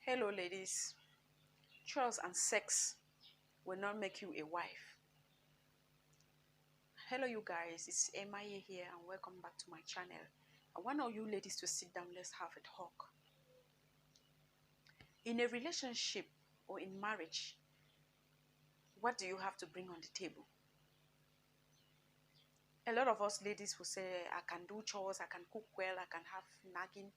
Hello, ladies. Chores and sex will not make you a wife. Hello, you guys. It's Emar-ye here, and welcome back to my channel. I want all you ladies to sit down. Let's have a talk. In a relationship or in marriage, what do you have to bring on the table? A lot of us ladies will say, I can do chores, I can cook well, I can have nagging.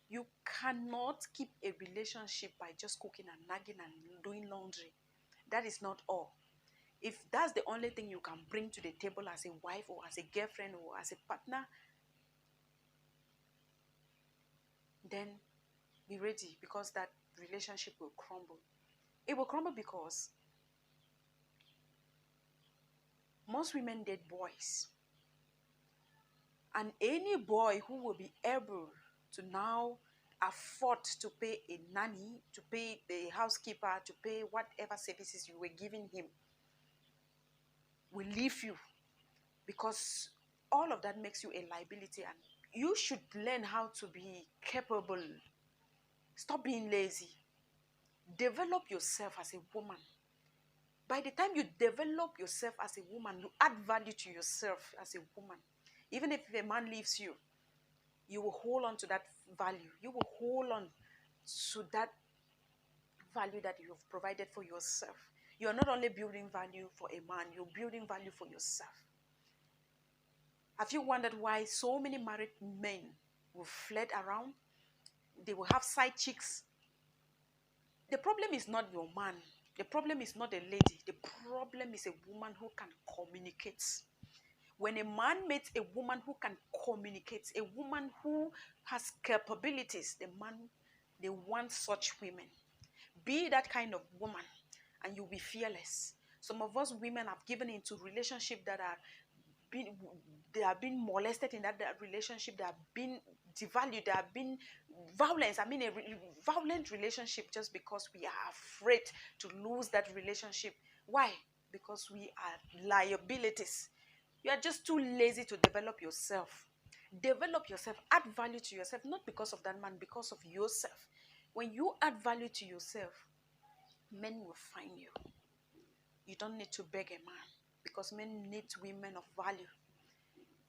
You cannot keep a relationship by just cooking and nagging and doing laundry. That is not all. If that's the only thing you can bring to the table as a wife or as a girlfriend or as a partner, then be ready, because that relationship will crumble. It will crumble because most women date boys. And any boy who will be able to now afford to pay a nanny, to pay the housekeeper, to pay whatever services you were giving him, will leave you, because all of that makes you a liability. And you should learn how to be capable. Stop being lazy. Develop yourself as a woman. By the time you develop yourself as a woman, you add value to yourself as a woman. Even if a man leaves you, you will hold on to that value. You will hold on to that value that you have provided for yourself. You are not only building value for a man, you're building value for yourself. Have you wondered why so many married men will flirt around? They will have side chicks. The problem is not your man. The problem is not a lady. The problem is a woman who can communicate. When a man meets a woman who can communicate, a woman who has capabilities, they want such women. Be that kind of woman and you'll be fearless. Some of us women have given into relationships that are they have been molested in that relationship, they have been devalued, there have been violence. I mean, a violent relationship, just because we are afraid to lose that relationship. Why? Because we are liabilities. You are just too lazy to develop yourself. Develop yourself, add value to yourself, not because of that man, because of yourself. When you add value to yourself, men will find you. You don't need to beg a man, because men need women of value.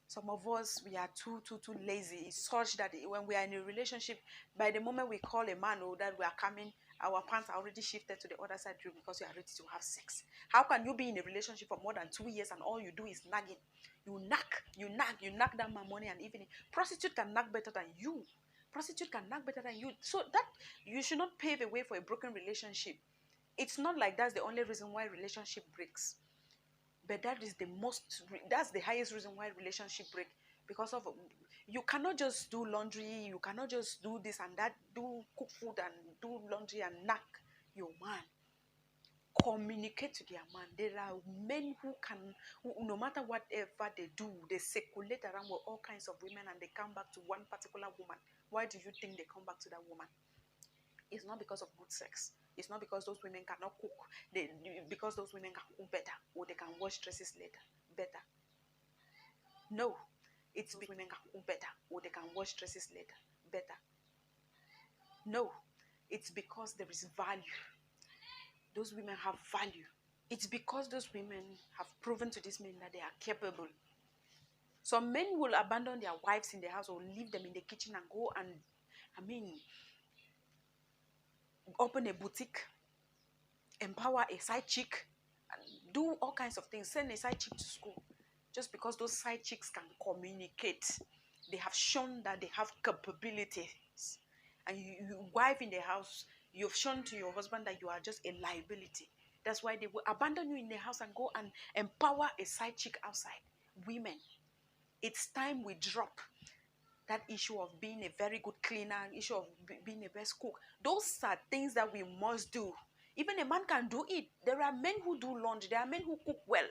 Some of us, we are too lazy. It's such that when we are in a relationship, by the moment we call a man or that we are coming, our pants are already shifted to the other side room, because you are ready to have sex. How can you be in a relationship for more than 2 years and all you do is nagging? You nag that man morning and evening. Prostitute can nag better than you. Prostitute can nag better than you. So that you should not pave a way for a broken relationship. It's not like that's the only reason why relationship breaks. But that's the highest reason why relationship break. Because of, you cannot just do laundry, you cannot just do this and that, cook food and do laundry and knock your man. Communicate to their man. There are men who no matter whatever they do, they circulate around with all kinds of women and they come back to one particular woman. Why do you think they come back to that woman? It's not because of good sex. It's not because those women cannot cook. Because those women can cook better or they can wash dresses later better. No, it's because women can cook better or they can wash dresses later better. No, it's because there is value. Those women have value. It's because those women have proven to these men that they are capable. Some men will abandon their wives in the house or leave them in the kitchen and go and, open a boutique, empower a side chick, and do all kinds of things. Send a side chick to school, just because those side chicks can communicate. They have shown that they have capabilities. And you wife in the house, you've shown to your husband that you are just a liability. That's why they will abandon you in the house and go and empower a side chick outside. Women, it's time we drop that issue of being a very good cleaner, issue of being a best cook. Those are things that we must do. Even a man can do it. There are men who do laundry. There are men who cook well.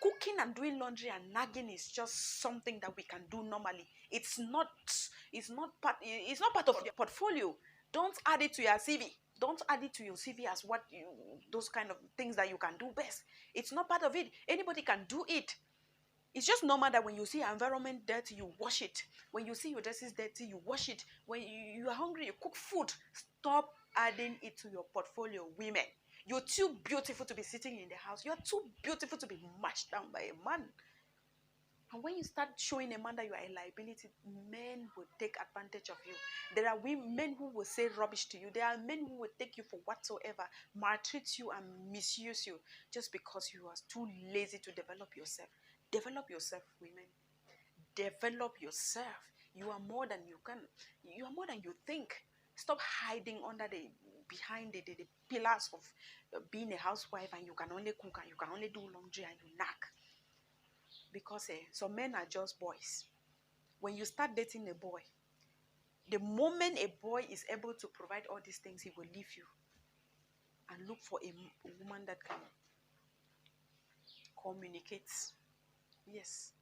Cooking and doing laundry and nagging is just something that we can do normally. It's not part of your portfolio. Don't add it to your CV. Don't add it to your CV as those kind of things that you can do best. It's not part of it. Anybody can do it. It's just normal that when you see your environment dirty, you wash it. When you see your dresses dirty, you wash it. When you are hungry, you cook food. Stop adding it to your portfolio. Women, you're too beautiful to be sitting in the house. You're too beautiful to be matched down by a man. And when you start showing a man that you are a liability, men will take advantage of you. There are men who will say rubbish to you. There are men who will take you for whatsoever, maltreat you and misuse you just because you are too lazy to develop yourself. Develop yourself, women. Develop yourself. You are more than you can. You are more than you think. Stop hiding behind the pillars of being a housewife, and you can only cook and you can only do laundry and you knack. Because some men are just boys. When you start dating a boy, the moment a boy is able to provide all these things, he will leave you and look for a woman that can communicate. Yes,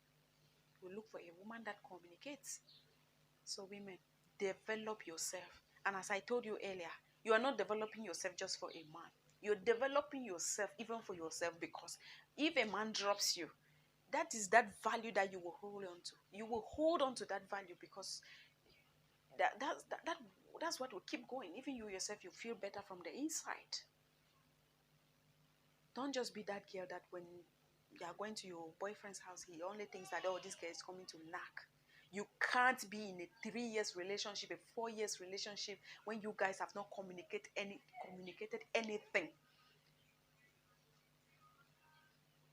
we look for a woman that communicates. So women, develop yourself. And as I told you earlier, you are not developing yourself just for a man. You're developing yourself even for yourself, because if a man drops you, that is that value that you will hold on to. You will hold on to that value, because that's what will keep going. Even you yourself, you feel better from the inside. Don't just be that girl that when you are going to your boyfriend's house, he only thinks that, oh, this girl is coming to knack. You can't be in a 3 years relationship, a 4 years relationship, when you guys have not communicated anything.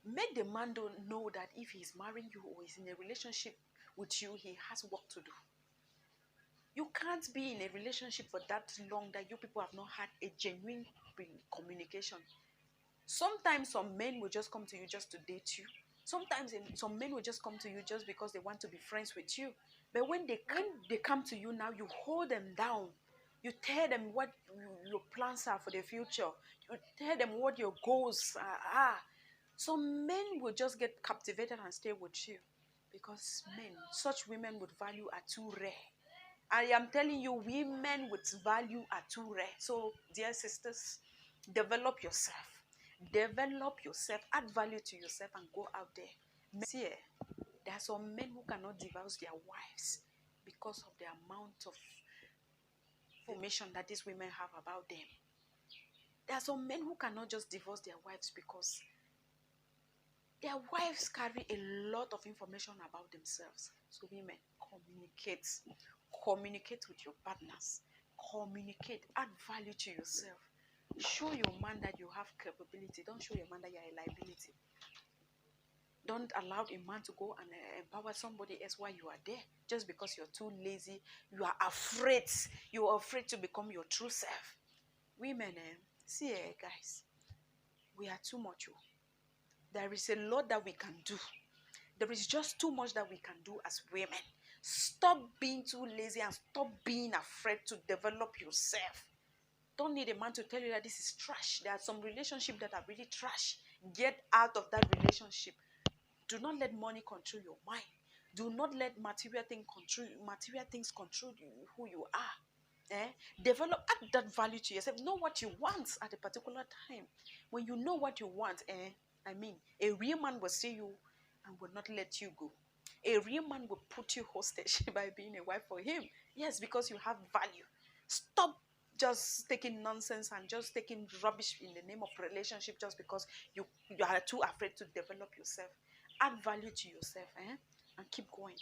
Make the man don't know that if he's marrying you or is in a relationship with you, he has work to do. You can't be in a relationship for that long that you people have not had a genuine communication. Sometimes some men will just come to you just to date you. Sometimes some men will just come to you just because they want to be friends with you. But when they come to you now, you hold them down. You tell them what your plans are for the future. You tell them what your goals are. Some men will just get captivated and stay with you, because such women with value are too rare. I am telling you, women with value are too rare. So, dear sisters, develop yourself. Develop yourself. Add value to yourself and go out there. See, there are some men who cannot divorce their wives because of the amount of information that these women have about them. There are some men who cannot just divorce their wives because their wives carry a lot of information about themselves. So women, communicate. Communicate with your partners. Communicate. Add value to yourself. Show your man that you have capability. Don't show your man that you are a liability. Don't allow a man to go and empower somebody else while you are there, just because you're too lazy. You are afraid. You are afraid to become your true self. Women, see, guys, we are too much. There is a lot that we can do. There is just too much that we can do as women. Stop being too lazy and stop being afraid to develop yourself. Don't need a man to tell you that this is trash. There are some relationships that are really trash. Get out of that relationship. Do not let money control your mind. Do not let material things control who you are. Develop, add that value to yourself. Know what you want at a particular time. When you know what you want, a real man will see you and will not let you go. A real man will put you hostage by being a wife for him. Yes, because you have value. Stop just taking nonsense and just taking rubbish in the name of relationship just because you are too afraid to develop yourself. Add value to yourself, and keep going.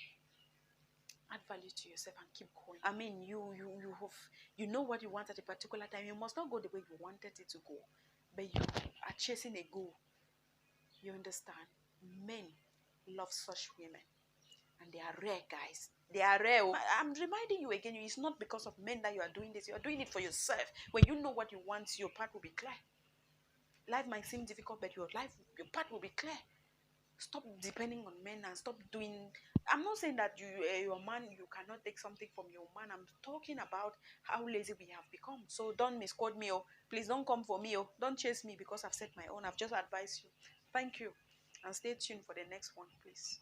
Add value to yourself and keep going. You know what you want at a particular time. You must not go the way you wanted it to go, but you are chasing a goal. You understand? Men love such women, and they are rare, guys. They are rare. I'm reminding you again, it's not because of men that you are doing this. You are doing it for yourself. When you know what you want, your path will be clear. Life might seem difficult, but your path will be clear. Stop depending on men and stop doing. I'm not saying that your man, you cannot take something from your man. I'm talking about how lazy we have become. So don't misquote me. Please don't come for me. Don't chase me because I've said my own. I've just advised you. Thank you, and stay tuned for the next one, please.